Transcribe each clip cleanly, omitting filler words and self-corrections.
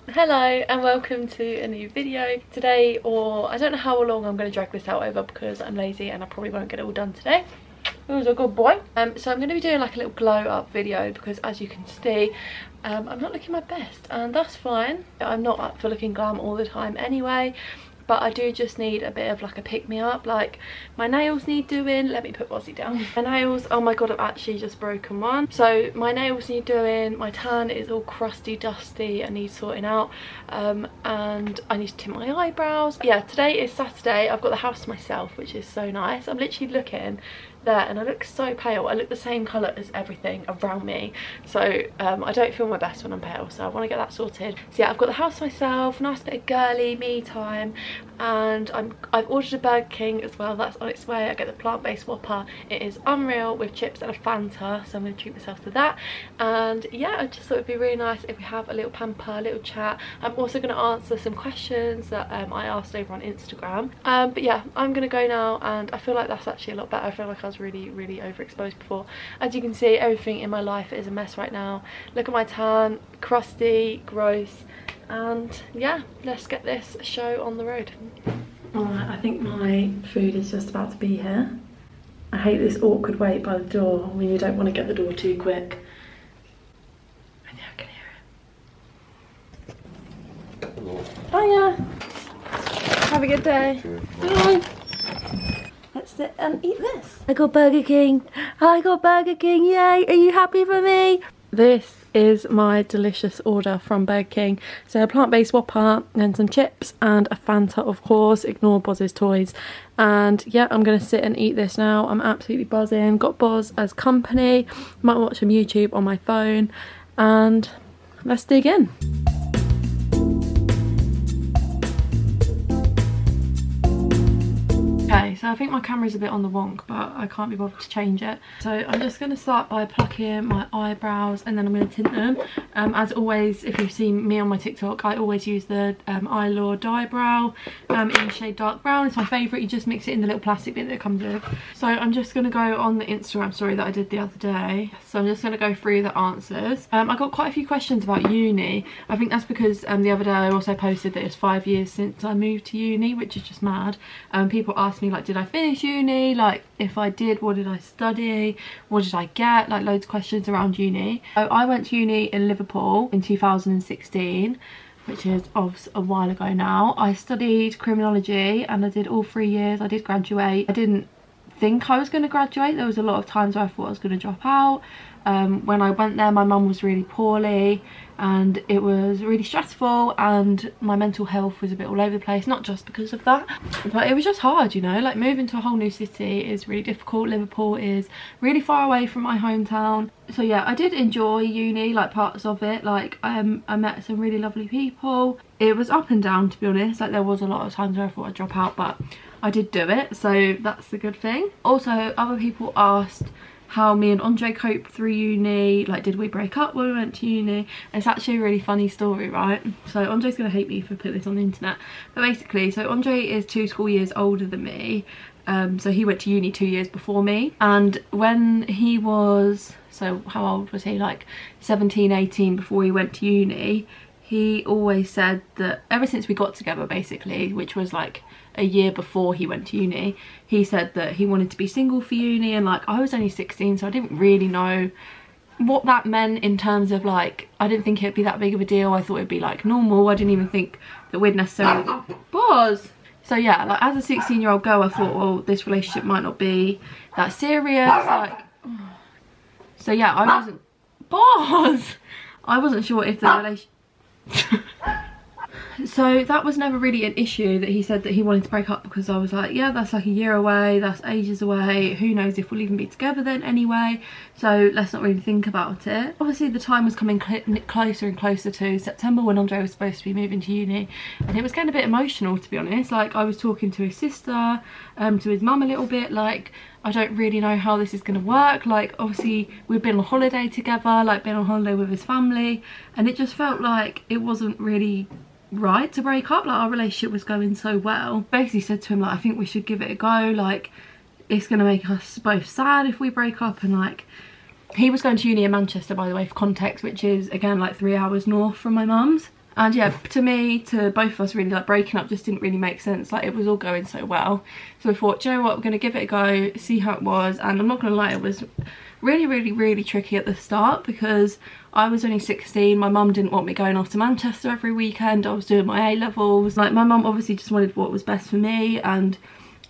Hello and welcome to a new video today, or I don't know how long I'm going to drag this out over because I'm lazy and I probably won't get it all done today. Who's a good boy? So I'm going to be doing like a little glow up video because, as you can see, I'm not looking my best, and that's fine. I'm not up for looking glam all the time anyway, but I do just need a bit of like a pick-me-up. Like, my nails need doing. Let me put Bozzy down. My nails, oh my god, I've actually just broken one. So my nails need doing, my tan is all crusty, dusty, and needs sorting out, and I need to tint my eyebrows. Yeah, today is Saturday. I've got the house to myself, which is so nice. I'm literally looking there and I look so pale. I look the same colour as everything around me, so I don't feel my best when I'm pale, so I want to get that sorted. So yeah, I've got the house to myself, nice bit of girly me time, and I've ordered a Burger King as well. That's on its way. I get the plant-based Whopper. It is unreal with chips and a Fanta, so I'm going to treat myself to that. And yeah, I just thought it'd be really nice if we have a little pamper, a little chat. I'm also going to answer some questions that I asked over on Instagram. But yeah, I'm going to go now, and I feel like that's actually a lot better. I feel like I was really overexposed before. As you can see, everything in my life is a mess right now. Look at my tan, crusty, gross, and yeah, let's get this show on the road. Alright, I think my food is just about to be here. I hate this awkward wait by the door when you don't want to get the door too quick. And yeah, I can hear it. Hiya! Have a good day. Bye! Let's sit and eat this. I got Burger King. I got Burger King, yay! Are you happy for me? This is my delicious order from Burger King. So a plant-based Whopper and some chips and a Fanta, of course. Ignore Boz's toys. And yeah, I'm going to sit and eat this now. I'm absolutely buzzing. Got Boz as company. Might watch some YouTube on my phone. And let's dig in. Okay, so I think my camera's a bit on the wonk, but I can't be bothered to change it. So I'm just going to start by plucking my eyebrows, and then I'm going to tint them. As always, if you've seen me on my TikTok, I always use the Eyelure Dye Brow in the shade Dark Brown. It's my favourite. You just mix it in the little plastic bit that it comes with. So I'm just going to go on the Instagram story that I did the other day. So I'm just going to go through the answers. I got quite a few questions about uni. I think that's because the other day I also posted that it's 5 years since I moved to uni, which is just mad. People asked me, like, did I finish uni? Like, if I did, what did I study? What did I get? Like, loads of questions around uni. So I went to uni in Liverpool in 2016, which is obviously a while ago now. I studied criminology and I did all 3 years. I did graduate. I didn't think I was going to graduate. There was a lot of times where I thought I was going to drop out. When I went there, my mum was really poorly and it was really stressful, and my mental health was a bit all over the place, not just because of that, but it was just hard, you know. Like, moving to a whole new city is really difficult. Liverpool is really far away from my hometown. So yeah, I did enjoy uni, like parts of it. Like, I met some really lovely people. It was up and down, to be honest. Like, there was a lot of times where I thought I'd drop out, but I did do it, so that's the good thing. Also, other people asked how me and Andre coped through uni. Like, did we break up when we went to uni? And it's actually a really funny story, right? So Andre's gonna hate me for putting this on the internet, but basically, so Andre is 2 school years older than me. So he went to uni 2 years before me, and when he was, so how old was he, like 17, 18, before he went to uni, he always said that ever since we got together, basically, which was like a year before he went to uni, he said that he wanted to be single for uni. And like, I was only 16, so I didn't really know what that meant in terms of, like, I didn't think it'd be that big of a deal. I thought it'd be like normal. I didn't even think that we'd necessarily Boz. So yeah, like, as a 16-year-old girl, I thought, well, this relationship might not be that serious. Like, so yeah, I wasn't Boz. I wasn't sure if the relationship so that was never really an issue, that he said that he wanted to break up, because I was like, yeah, that's like a year away, that's ages away, who knows if we'll even be together then anyway, so let's not really think about it. Obviously the time was coming closer and closer to September, when Andre was supposed to be moving to uni, and it was getting a bit emotional, to be honest. Like, I was talking to his sister, to his mum a little bit, like, I don't really know how this is going to work. Like, obviously we've been on holiday together, like been on holiday with his family, and it just felt like it wasn't really right to break up. Like, our relationship was going so well. Basically said to him, like, I think we should give it a go. Like, it's going to make us both sad if we break up. And like, he was going to uni in Manchester, by the way, for context, which is again like 3 hours north from my mum's. And yeah, to me, to both of us, really, like, breaking up just didn't really make sense. Like, it was all going so well. So I thought, do you know what, we're going to give it a go, see how it was. And I'm not going to lie, it was really tricky at the start because I was only 16. My mum didn't want me going off to Manchester every weekend. I was doing my A-levels. Like, my mum obviously just wanted what was best for me, and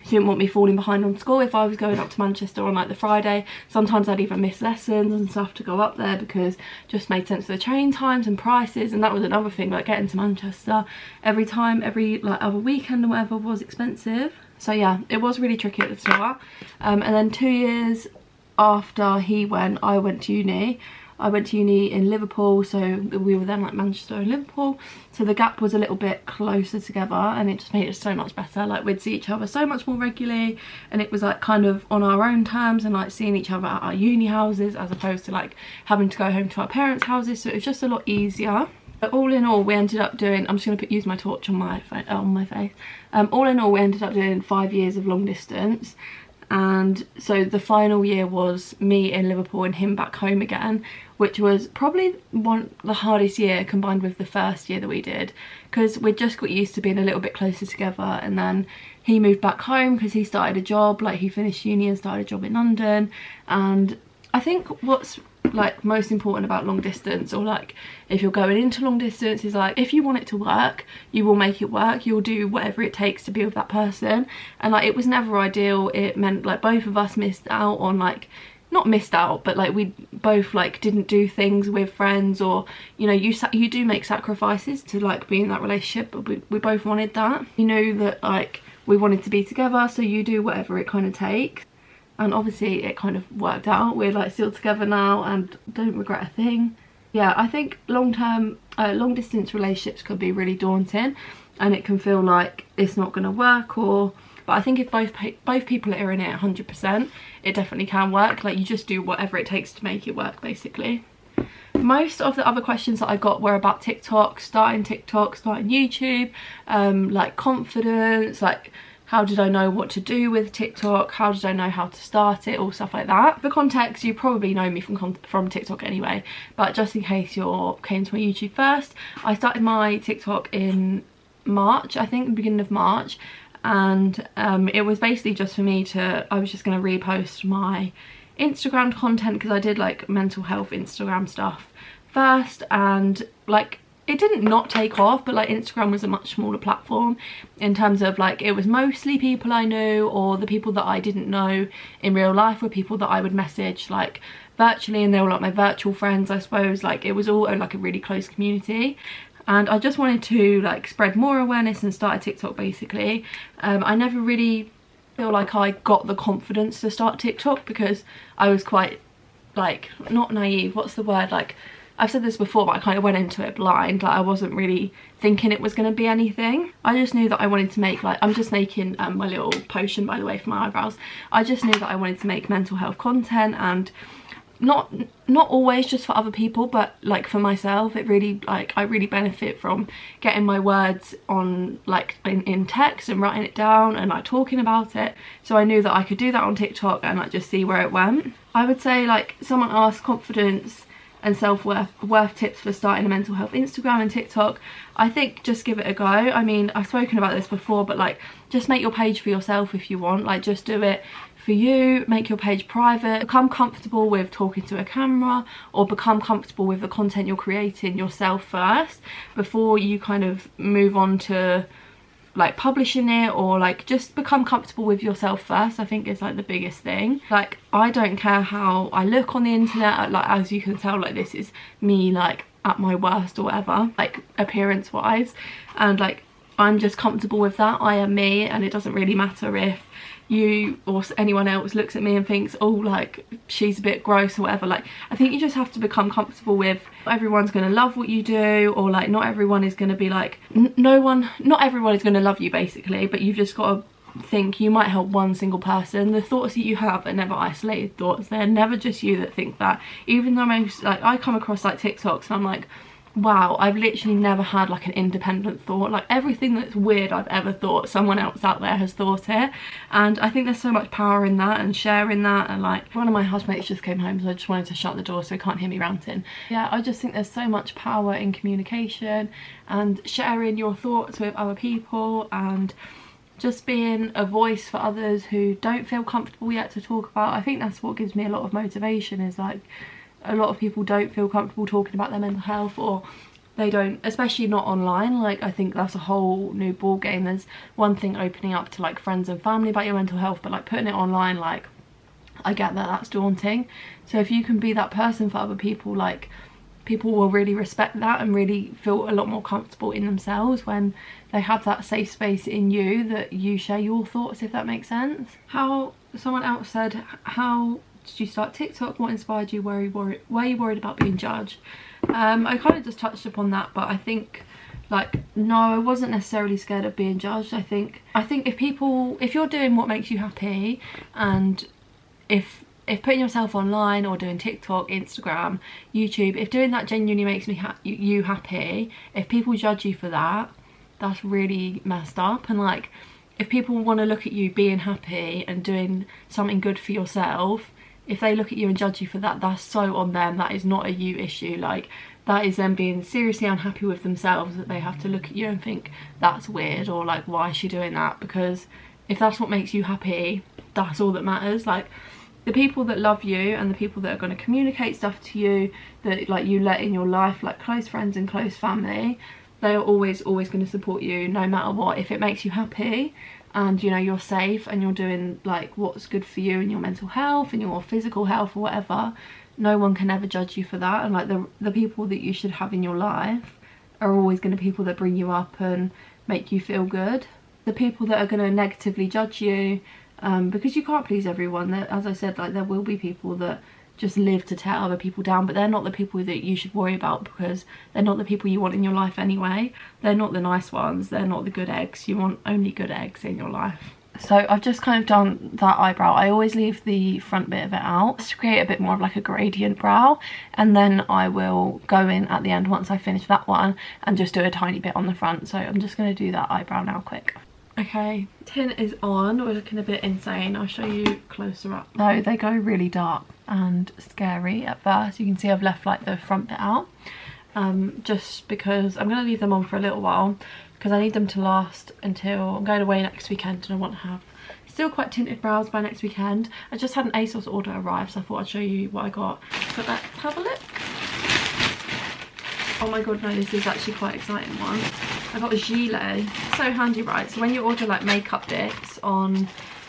she didn't want me falling behind on school if I was going up to Manchester on like the Friday. Sometimes I'd even miss lessons and stuff to go up there because it just made sense for the train times and prices. And that was another thing, like getting to Manchester every like other weekend or whatever was expensive. So yeah, it was really tricky at the start. And then 2 years after he went, I went to uni. I went to uni in Liverpool, so we were then like Manchester and Liverpool, so the gap was a little bit closer together, and it just made it so much better. Like, we'd see each other so much more regularly, and it was like kind of on our own terms, and like seeing each other at our uni houses as opposed to like having to go home to our parents' houses. So it was just a lot easier. But all in all, we ended up doing, I'm just going to use my torch on my face. All in all, we ended up doing 5 years of long distance. And so the final year was me in Liverpool and him back home again, which was probably the hardest year combined with the first year that we did, because we just got used to being a little bit closer together. And then he moved back home because he started a job, like he finished uni and started a job in London. And I think what's like most important about long distance, or like if you're going into long distance, is like if you want it to work, you will make it work. You'll do whatever it takes to be with that person. And like, it was never ideal. It meant like both of us missed out on, like, not missed out, but like we both like didn't do things with friends, or you know, you do make sacrifices to like be in that relationship, but we both wanted that. You knew that like we wanted to be together, so you do whatever it kind of takes. And obviously it kind of worked out. We're like still together now and don't regret a thing. Yeah, I think long distance relationships could be really daunting, and it can feel like it's not going to work, but I think if both people are in it 100%, it definitely can work. Like, you just do whatever it takes to make it work, basically. Most of the other questions that I got were about TikTok, starting YouTube, like confidence, like how did I know what to do with TikTok, how did I know how to start it, all stuff like that. For context, you probably know me from TikTok anyway, but just in case you came to my YouTube first, I started my TikTok in March, I think the beginning of March, and it was basically just for me to, I was just going to repost my Instagram content because I did like mental health Instagram stuff first, and like it didn't not take off, but like Instagram was a much smaller platform in terms of like, it was mostly people I knew, or the people that I didn't know in real life were people that I would message like virtually, and they were like my virtual friends, I suppose. Like, it was all like a really close community. And I just wanted to like spread more awareness and start a TikTok, basically. I never really feel like I got the confidence to start TikTok because I was quite like, not naive, what's the word, like, I've said this before, but I kind of went into it blind. Like, I wasn't really thinking it was going to be anything. I just knew that I wanted to make, like, I'm just making my little potion, by the way, for my eyebrows. I just knew that I wanted to make mental health content, and not always just for other people, but like for myself. It really, like, I really benefit from getting my words on like in text and writing it down and like talking about it. So I knew that I could do that on TikTok and like just see where it went. I would say, like, someone asked confidence and self-worth tips for starting a mental health Instagram and TikTok. I think just give it a go. I mean, I've spoken about this before, but like, just make your page for yourself if you want. Like, just do it for you, make your page private, become comfortable with talking to a camera, or become comfortable with the content you're creating yourself first before you kind of move on to like publishing it, or like just become comfortable with yourself first. I think is like the biggest thing. Like, I don't care how I look on the internet, like, as you can tell, like, this is me like at my worst or whatever, like appearance wise, and like I'm just comfortable with that. I am me, and it doesn't really matter if you or anyone else looks at me and thinks, oh, like, she's a bit gross or whatever. Like, I think you just have to become comfortable with, not everyone's going to love what you do, or like not everyone is going to be like, not everyone is going to love you, basically. But you've just got to think you might help one single person. The thoughts that you have are never isolated thoughts. They're never just you that think that. Even though most, like, I come across like TikToks and I'm like, wow, I've literally never had like an independent thought. Like everything that's weird I've ever thought, someone else out there has thought it. And I think there's so much power in that and sharing that. And like one of my housemates just came home, so I just wanted to shut the door so he can't hear me ranting. Yeah, I just think there's so much power in communication and sharing your thoughts with other people, and just being a voice for others who don't feel comfortable yet to talk about. I think that's what gives me a lot of motivation, is like a lot of people don't feel comfortable talking about their mental health, or they don't, especially not online. Like I think that's a whole new ball game. There's one thing opening up to like friends and family about your mental health, but like putting it online, like I get that that's daunting. So if you can be that person for other people, like people will really respect that and really feel a lot more comfortable in themselves when they have that safe space in you that you share your thoughts, if that makes sense. How someone else said, how did you start TikTok? What inspired you? Were you worried about being judged? I kind of just touched upon that, but I think like no, I wasn't necessarily scared of being judged. I think if you're doing what makes you happy, and if putting yourself online or doing TikTok, Instagram, YouTube, if doing that genuinely makes you happy, if people judge you for that, that's really messed up. And like if people want to look at you being happy and doing something good for yourself, if they look at you and judge you for that, that's so on them. That is not a you issue. Like that is them being seriously unhappy with themselves, that they have to look at you and think that's weird, or like why is she doing that? Because if that's what makes you happy, that's all that matters. Like the people that love you and the people that are going to communicate stuff to you that like you let in your life, like close friends and close family, they are always going to support you no matter what. If it makes you happy and you know you're safe and you're doing like what's good for you and your mental health and your physical health or whatever, no one can ever judge you for that. And like the people that you should have in your life are always going to be people that bring you up and make you feel good. The people that are going to negatively judge you, because you can't please everyone. As I said, like there will be people that just live to tear other people down, but they're not the people that you should worry about, because they're not the people you want in your life anyway. They're not the nice ones, they're not the good eggs. You want only good eggs in your life. So I've just kind of done that eyebrow. I always leave the front bit of it out just to create a bit more of like a gradient brow, and then I will go in at the end once I finish that one and just do a tiny bit on the front. So I'm just going to do that eyebrow now quick. Okay, tint is on. We're looking a bit insane. I'll show you closer up. So they go really dark and scary at first. You can see I've left like the front bit out, just because I'm going to leave them on for a little while, because I need them to last until I'm going away next weekend, and I want to have still quite tinted brows by next weekend. I just had an ASOS order arrive, so I thought I'd show you what I got. But let's have a look. Oh my god, no, this is actually quite an exciting one. I got a gilet. So handy, right? So when you order like makeup bits on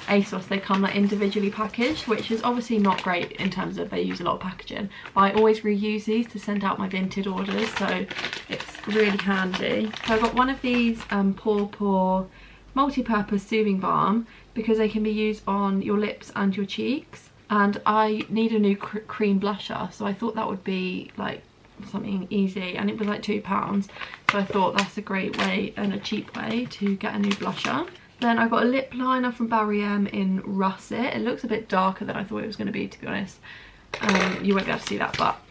ASOS, they come like individually packaged, which is obviously not great in terms of they use a lot of packaging, but I always reuse these to send out my vintage orders, so it's really handy. So I got one of these Pore multi-purpose soothing balm, because they can be used on your lips and your cheeks, and I need a new cream blusher, so I thought that would be like something easy, and it was like £2, so I thought that's a great way and a cheap way to get a new blusher. Then I got a lip liner from Barry M in Russet. It looks a bit darker than I thought it was going to be, to be honest. You won't be able to see that, but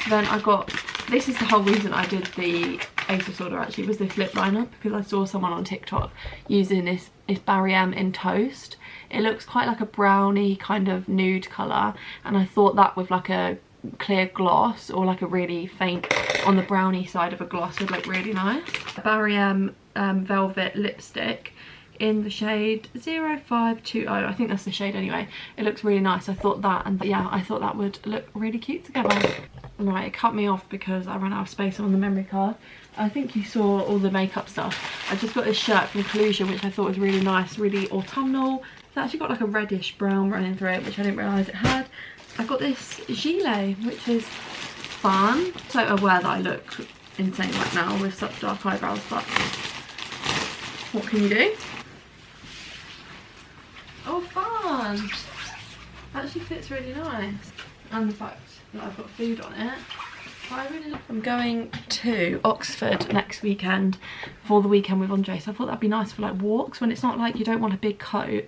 then I got, this is the whole reason I did the ASOS order actually, was this lip liner, because I saw someone on TikTok using this Barry M in Toast. It looks quite like a brownie kind of nude colour, and I thought that with like a clear gloss or like a really faint on the brownie side of a gloss would look really nice. Barry M Velvet lipstick in the shade 0520. I think that's the shade anyway. It looks really nice. I thought that, and yeah, I thought that would look really cute together. Right, it cut me off because I ran out of space on the memory card. I think you saw all the makeup stuff. I just got this shirt from Collusion, which I thought was really nice, really autumnal. It's actually got like a reddish brown running through it, which I didn't realise it had. I got this gilet, which is fun. So aware that I look insane right now with such dark eyebrows, but what can you do? Oh, fun! Actually fits really nice. And the fact that I've got food on it. I'm going to Oxford next weekend for the weekend with Andre, so I thought that'd be nice for like walks when it's not like you don't want a big coat,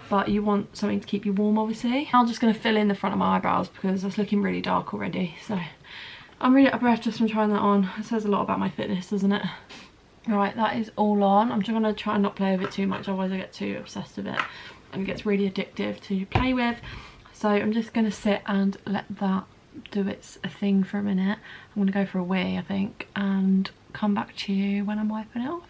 but you want something to keep you warm, obviously. I'm just going to fill in the front of my eyebrows because it's looking really dark already, so I'm really out of breath just from trying that on. It says a lot about my fitness, doesn't it? Right, that is all on. I'm just going to try and not play with it too much, otherwise I get too obsessed with it and it gets really addictive to play with. So I'm just going to sit and let that do its thing for a minute. I'm going to go for a wee, I think, and come back to you when I'm wiping it off.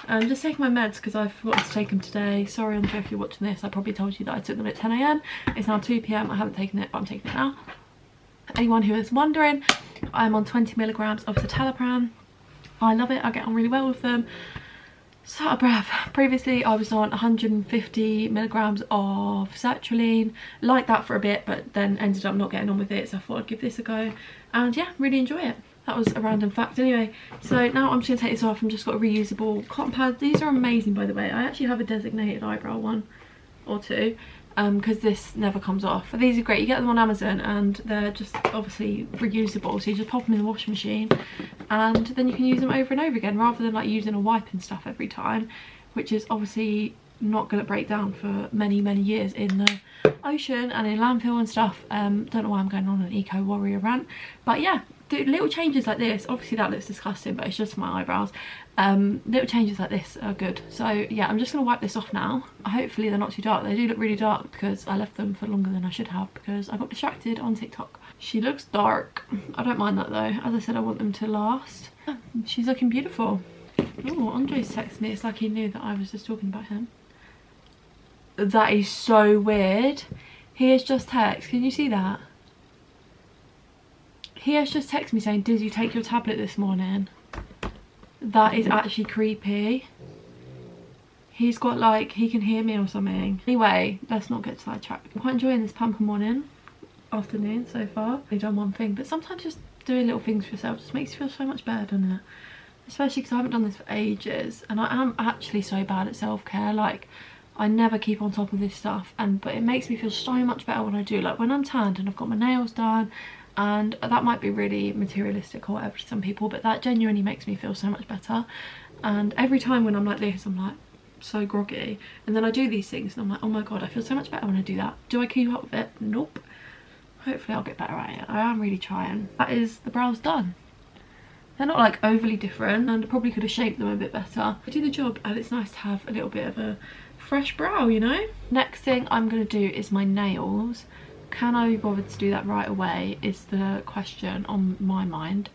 I'm just taking my meds because I forgot to take them today. Sorry, Andre, if you're watching this. I probably told you that I took them at 10 AM. It's now 2 PM. I haven't taken it, but I'm taking it now. Anyone who is wondering, I'm on 20 milligrams of citalopram. I love it. I get on really well with them. So out of breath. Previously I was on 150 milligrams of sertraline, like that for a bit, but then ended up not getting on with it, so I thought I'd give this a go, and yeah, really enjoy it. That was a random fact anyway. So now I'm just going to take this off. I've just got a reusable cotton pad. These are amazing, by the way. I actually have a designated eyebrow one or two, because this never comes off. But these are great. You get them on Amazon and they're just obviously reusable, so you just pop them in the washing machine and then you can use them over and over again, rather than like using a wipe and stuff every time, which is obviously not going to break down for many years in the ocean and in landfill and stuff. Don't know why I'm going on an eco warrior rant, but yeah, little changes like this, obviously that looks disgusting, but it's just my eyebrows. Little changes like this are good. So yeah, I'm just going to wipe this off now. Hopefully they're not too dark. They do look really dark because I left them for longer than I should have because I got distracted on TikTok. She looks dark. I don't mind that though. As I said, I want them to last. She's looking beautiful. Oh, Andre's texted me. It's like he knew that I was just talking about him. That is so weird. He has just texted. Can you see that? He has just texted me saying, did you take your tablet this morning? That is actually creepy. He's got like, he can hear me or something. Anyway, let's not get sidetracked. I'm quite enjoying this pamper afternoon so far. I've done one thing, but sometimes just doing little things for yourself just makes you feel so much better, doesn't it? Especially because I haven't done this for ages and I am actually so bad at self-care. Like, I never keep on top of this stuff, but it makes me feel so much better when I do. Like when I'm tanned and I've got my nails done, and that might be really materialistic or whatever to some people, but that genuinely makes me feel so much better. And every time when I'm like this, I'm like so groggy, and then I do these things and I'm like, oh my god, I feel so much better when I do that. Do I keep up with it? Nope. Hopefully I'll get better at it. I am really trying. That is the brows done. They're not like overly different, and I probably could have shaped them a bit better. I do the job, and it's nice to have a little bit of a fresh brow, you know? Next thing I'm going to do is my nails. Can I be bothered to do that right away is the question on my mind.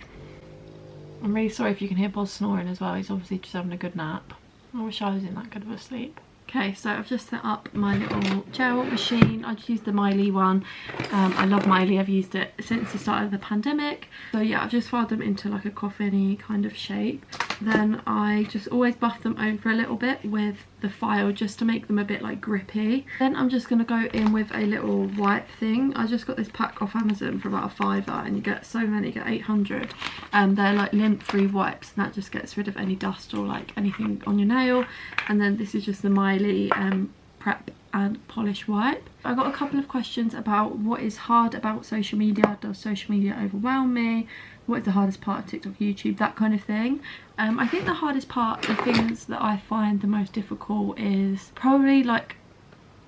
I'm really sorry if you can hear Boz snoring as well. He's obviously just having a good nap. I wish I was in that good of a sleep. Okay, so I've just set up my little gel machine. I just used the Miley one. I love Miley. I've used it since the start of the pandemic. So yeah, I've just filed them into like a coffin-y kind of shape. Then I just always buff them over a little bit with the file just to make them a bit like grippy. Then I'm just going to go in with a little wipe thing. I just got this pack off Amazon for about £5 and you get so many, you get 800. They're like lint-free wipes, and that just gets rid of any dust or like anything on your nail. And then this is just the Miley prep and polish wipe. I got a couple of questions about what is hard about social media. Does social media overwhelm me? What is the hardest part of TikTok, YouTube, that kind of thing. I think the hardest part, the things that I find the most difficult is probably like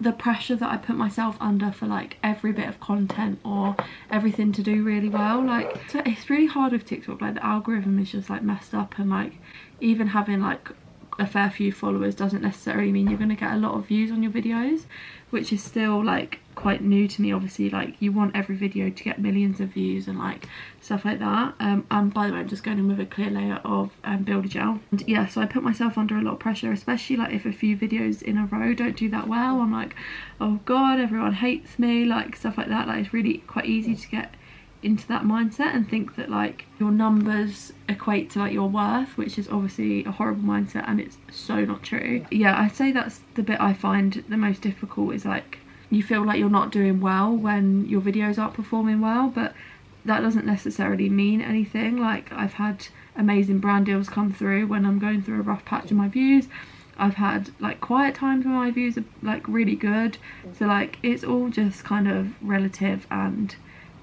the pressure that I put myself under for like every bit of content or everything to do really well. Like, so it's really hard with TikTok. Like the algorithm is just like messed up, and like even having like a fair few followers doesn't necessarily mean you're going to get a lot of views on your videos, which is still like quite new to me. Obviously, like you want every video to get millions of views and like stuff like that. And by the way, I'm just going in with a clear layer of builder gel, and yeah, so I put myself under a lot of pressure, especially like if a few videos in a row don't do that well. I'm like, oh god, everyone hates me, like stuff like that. Like it's really quite easy to get into that mindset and think that like your numbers equate to like your worth, which is obviously a horrible mindset, and it's so not true. Yeah, I'd say that's the bit I find the most difficult, is like you feel like you're not doing well when your videos aren't performing well, but that doesn't necessarily mean anything. Like I've had amazing brand deals come through when I'm going through a rough patch in my views. I've had like quiet times when my views are like really good. So like it's all just kind of relative and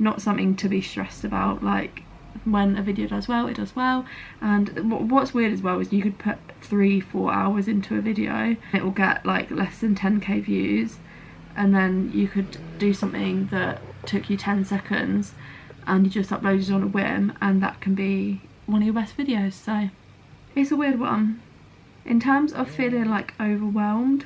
not something to be stressed about. Like when a video does well, it does well. And what's weird as well is you could put 3-4 hours into a video, it will get like less than 10k views, and then you could do something that took you 10 seconds and you just upload it on a whim, and that can be one of your best videos. So it's a weird one. In terms of feeling like overwhelmed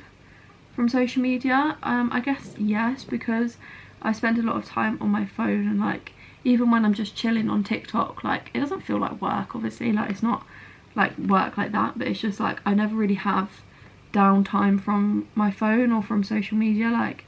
from social media, I guess yes, because I spend a lot of time on my phone, and like even when I'm just chilling on TikTok, like it doesn't feel like work, obviously, like it's not like work like that, but it's just like I never really have downtime from my phone or from social media. Like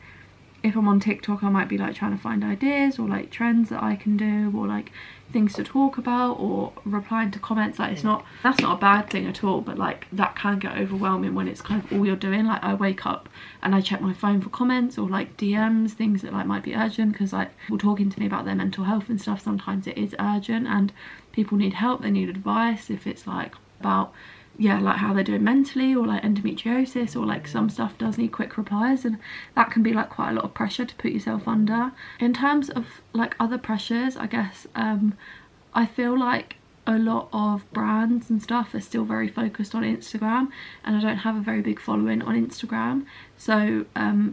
if I'm on TikTok, I might be like trying to find ideas or like trends that I can do, or like things to talk about, or replying to comments. Like that's not a bad thing at all, but like that can get overwhelming when it's kind of all you're doing. Like I wake up and I check my phone for comments or like DMs, things that like might be urgent, because like people talking to me about their mental health and stuff, sometimes it is urgent and people need help, they need advice. If it's like about like how they're doing mentally, or like endometriosis, or like some stuff does need quick replies, and that can be like quite a lot of pressure to put yourself under. In terms of like other pressures, I guess I feel like a lot of brands and stuff are still very focused on Instagram, and I don't have a very big following on Instagram. So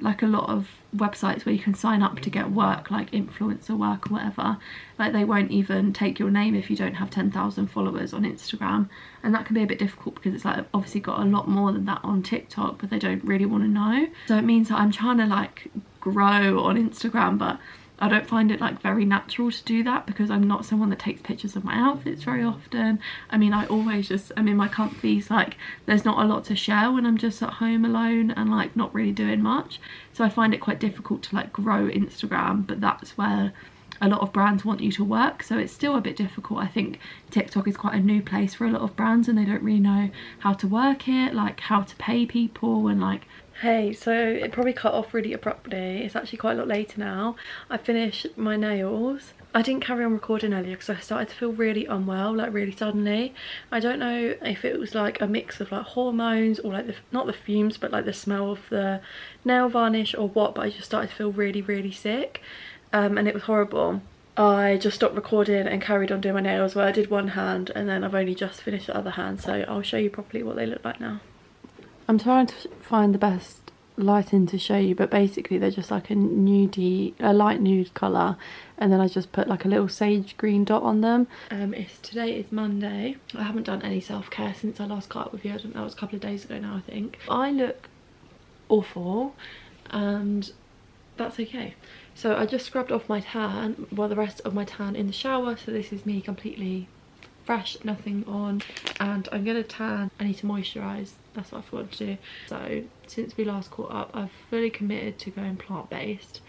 like a lot of websites where you can sign up to get work, like influencer work or whatever, like they won't even take your name if you don't have 10,000 followers on Instagram, and that can be a bit difficult because it's like obviously got a lot more than that on TikTok, but they don't really want to know. So it means that I'm trying to like grow on Instagram, but I don't find it like very natural to do that, because I'm not someone that takes pictures of my outfits very often. I mean, I'm in my comfies, like there's not a lot to share when I'm just at home alone and like not really doing much. So I find it quite difficult to like grow Instagram, but that's where a lot of brands want you to work, so it's still a bit difficult. I think TikTok is quite a new place for a lot of brands, and they don't really know how to work it, like how to pay people, and like hey, so it probably cut off really abruptly. It's actually quite a lot later now. I finished my nails. I didn't carry on recording earlier because I started to feel really unwell, like really suddenly. I don't know if it was like a mix of like hormones, or like not the fumes, but like the smell of the nail varnish or what, but I just started to feel really, really sick. And it was horrible. I just stopped recording and carried on doing my nails. Well, I did one hand, and then I've only just finished the other hand, so I'll show you properly what they look like now. I'm trying to find the best lighting to show you, but basically they're just like a light nude colour, and then I just put like a little sage green dot on them. Today is Monday. I haven't done any self-care since I last caught up with you. I don't know, that was a couple of days ago now, I think. I look awful, and that's okay. So I just scrubbed off my tan, well, the rest of my tan in the shower, so this is me completely fresh, nothing on, and I'm gonna tan. I need to moisturise, that's what I forgot to do. So since we last caught up, I've fully committed to going plant-based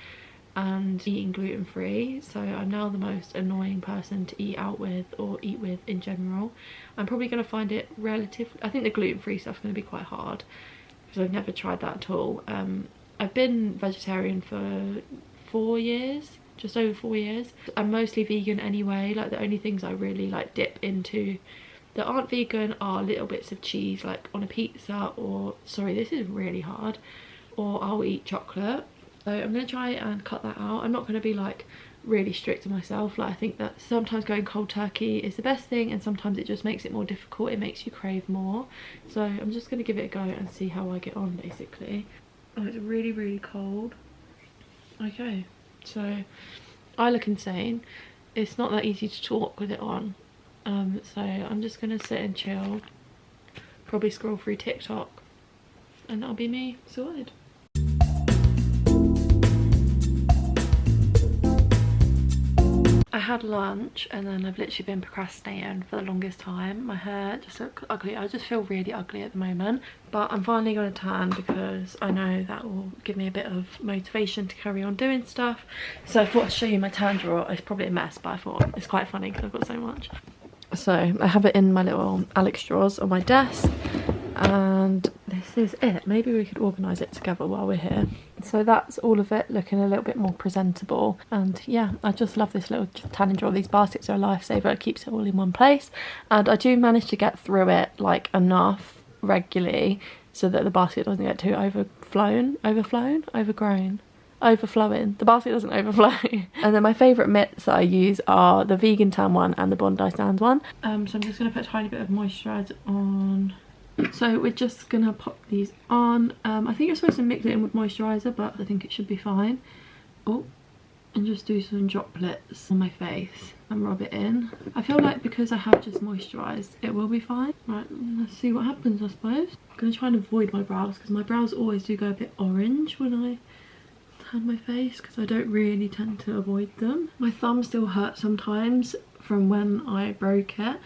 and eating gluten-free, so I'm now the most annoying person to eat out with or eat with in general. I'm probably going to find it I think the gluten-free stuff is going to be quite hard because I've never tried that at all. I've been vegetarian for 4 years, just over 4 years. I'm mostly vegan anyway. Like the only things I really like dip into that aren't vegan are little bits of cheese, like on a pizza, or sorry, this is really hard, or I'll eat chocolate. So I'm gonna try and cut that out. I'm not gonna be like really strict to myself. Like I think that sometimes going cold turkey is the best thing, and sometimes it just makes it more difficult. It makes you crave more. So I'm just gonna give it a go and see how I get on, basically. Oh, it's really, really cold. Okay, so I look insane. It's not that easy to talk with it on. So I'm just gonna sit and chill, probably scroll through TikTok, and that'll be me sorted. I had lunch, and then I've literally been procrastinating for the longest time. My hair just looks ugly. I just feel really ugly at the moment, but I'm finally going to tan because I know that will give me a bit of motivation to carry on doing stuff. So I thought I'd show you my tan drawer. It's probably a mess, but I thought it's quite funny because I've got so much. So I have it in my little Alex drawers on my desk, and this is it. Maybe we could organise it together while we're here. So that's all of it, looking a little bit more presentable. And yeah, I just love this little tanning drawer. These baskets are a lifesaver. It keeps it all in one place, and I do manage to get through it like enough regularly so that the basket doesn't get too overflowing. The basket doesn't overflow. And then my favourite mitts that I use are the vegan tan one and the Bondi Sands one. So I'm just going to put a tiny bit of moisturiser on. So we're just going to pop these on. I think you're supposed to mix it in with moisturiser, but I think it should be fine. Oh, and just do some droplets on my face and rub it in. I feel like because I have just moisturised, it will be fine. Right, let's see what happens, I suppose. I'm going to try and avoid my brows because my brows always do go a bit orange when I tan my face, because I don't really tend to avoid them. My thumb still hurts sometimes from when I broke it,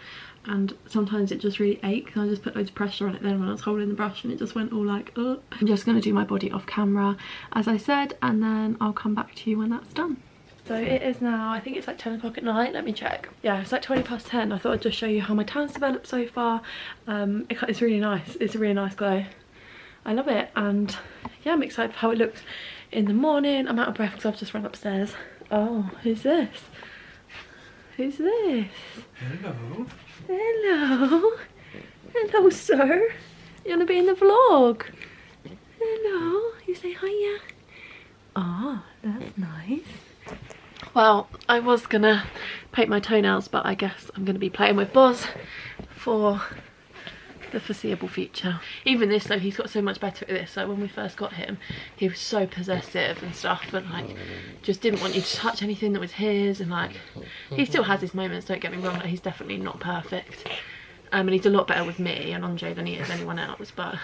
and sometimes it just really aches, and I just put loads of pressure on it then when I was holding the brush and it just went all like, ugh. I'm just going to do my body off camera as I said, and then I'll come back to you when that's done. So it is now, I think it's like 10 o'clock at night, let me check. Yeah, it's like 20 past 10. I thought I'd just show you how my tan's developed so far. It's really nice, it's a really nice glow. I love it, and yeah, I'm excited for how it looks in the morning. I'm out of breath because I've just run upstairs. Oh, who's this? Who's this? Hello. Hello. Hello, sir. You want to be in the vlog? Hello. You say hiya. Oh, that's nice. Well, I was gonna paint my toenails, but I guess I'm gonna be playing with Boz for the foreseeable future. Even this though, he's got so much better at this. So when we first got him, he was so possessive and stuff, and like just didn't want you to touch anything that was his, and like he still has his moments, don't get me wrong, like he's definitely not perfect, and he's a lot better with me and Andre than he is anyone else, but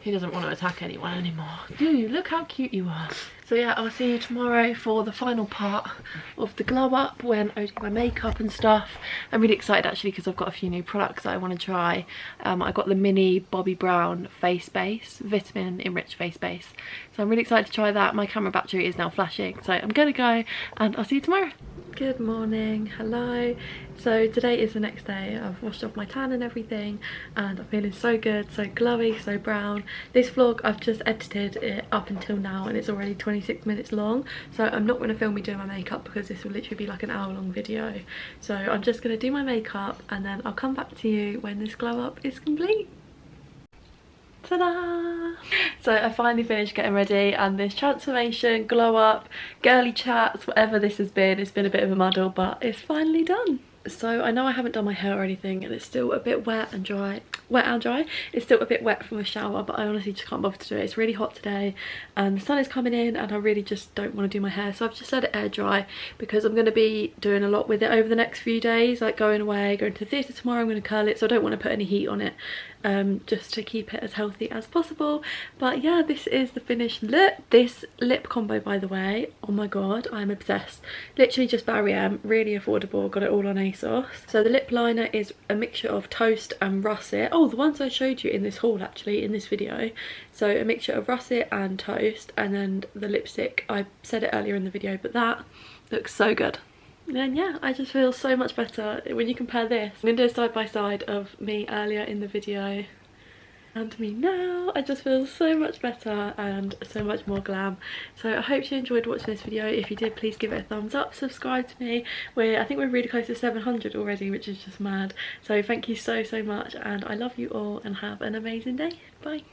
he doesn't want to attack anyone anymore. Dude, look how cute you are. So yeah, I'll see you tomorrow for the final part of the glow up when I do my makeup and stuff. I'm really excited actually because I've got a few new products that I want to try. I got the mini Bobbi Brown face base, vitamin enriched face base. So I'm really excited to try that. My camera battery is now flashing, so I'm gonna go and I'll see you tomorrow. Good morning, hello. So today is the next day. I've washed off my tan and everything, and I'm feeling so good, so glowy, so brown. This vlog, I've just edited it up until now and it's already 26 minutes long, so I'm not going to film me doing my makeup because this will literally be like an hour-long video. So I'm just going to do my makeup and then I'll come back to you when this glow up is complete. Ta-da! So I finally finished getting ready, and this transformation, glow up, girly chats, whatever this has been, it's been a bit of a muddle, but it's finally done. So I know I haven't done my hair or anything, and it's still a bit wet and dry. It's still a bit wet from the shower, but I honestly just can't bother to do it. It's really hot today and the sun is coming in, and I really just don't want to do my hair, so I've just let it air dry because I'm going to be doing a lot with it over the next few days, like going away, going to the theatre tomorrow. I'm going to curl it, so I don't want to put any heat on it, just to keep it as healthy as possible. But yeah, this is the finished look. This lip combo, by the way, oh my god, I'm obsessed. Literally just Barry M, really affordable, got it all on ASOS. So the lip liner is a mixture of Toast and Russet. Oh, the ones I showed you in this haul actually, in this video. So a mixture of Russet and Toast, and then the lipstick, I said it earlier in the video, but that looks so good. And yeah, I just feel so much better when you compare this. I'm going to do a side by side of me earlier in the video and me now. I just feel so much better and so much more glam. So I hope you enjoyed watching this video. If you did, please give it a thumbs up, subscribe to me. I think we're really close to 700 already, which is just mad. So thank you so much, and I love you all, and have an amazing day. Bye.